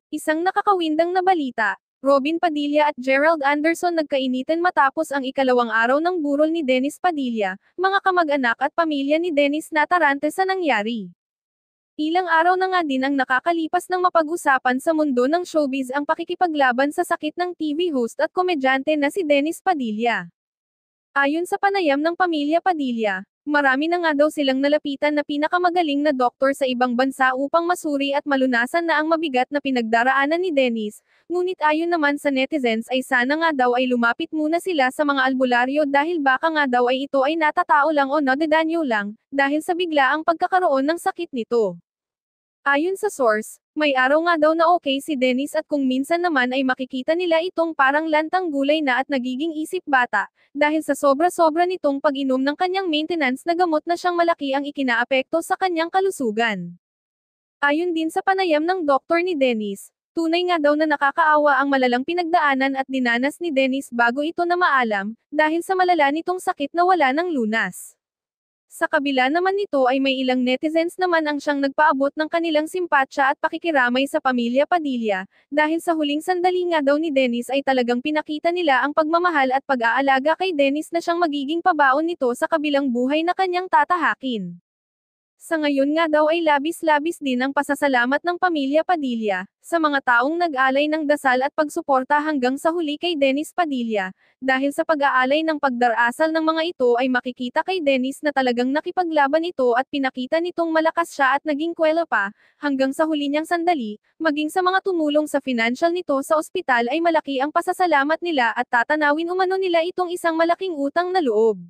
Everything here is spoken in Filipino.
Isang nakakawindang na balita. Robin Padilla at Gerald Anderson nagkainitan matapos ang ikalawang araw ng burol ni Dennis Padilla, mga kamag-anak at pamilya ni Dennis natarante sa nangyari. Ilang araw na nga din ang nakakalipas ng mapag-usapan sa mundo ng showbiz ang pakikipaglaban sa sakit ng TV host at komedyante na si Dennis Padilla. Ayon sa panayam ng pamilya Padilla, marami na nga daw silang nalapitan na pinakamagaling na doktor sa ibang bansa upang masuri at malunasan na ang mabigat na pinagdaraanan ni Dennis, ngunit ayon naman sa netizens ay sana nga daw ay lumapit muna sila sa mga albularyo dahil baka nga daw ay ito ay natatao lang o nadedanyo lang, dahil sa biglaang pagkakaroon ng sakit nito. Ayon sa source, may araw nga daw na okay si Dennis at kung minsan naman ay makikita nila itong parang lantang gulay na at nagiging isip bata, dahil sa sobra-sobra nitong pag-inom ng kanyang maintenance na gamot na siyang malaki ang ikinaapekto sa kanyang kalusugan. Ayon din sa panayam ng doktor ni Dennis, tunay nga daw na nakakaawa ang malalang pinagdaanan at dinanas ni Dennis bago ito na maalam, dahil sa malala nitong sakit na wala ng lunas. Sa kabila naman nito ay may ilang netizens naman ang siyang nagpaabot ng kanilang simpatsya at pakikiramay sa pamilya Padilla, dahil sa huling sandali nga daw ni Dennis ay talagang pinakita nila ang pagmamahal at pag-aalaga kay Dennis na siyang magiging pabaon nito sa kabilang buhay na kanyang tatahakin. Sa ngayon nga daw ay labis-labis din ang pasasalamat ng pamilya Padilla, sa mga taong nag-alay ng dasal at pagsuporta hanggang sa huli kay Dennis Padilla, dahil sa pag-aalay ng pagdarasal ng mga ito ay makikita kay Dennis na talagang nakipaglaban ito at pinakita nitong malakas siya at naging kwela pa, hanggang sa huli niyang sandali, maging sa mga tumulong sa financial nito sa ospital ay malaki ang pasasalamat nila at tatanawin umano nila itong isang malaking utang na loob.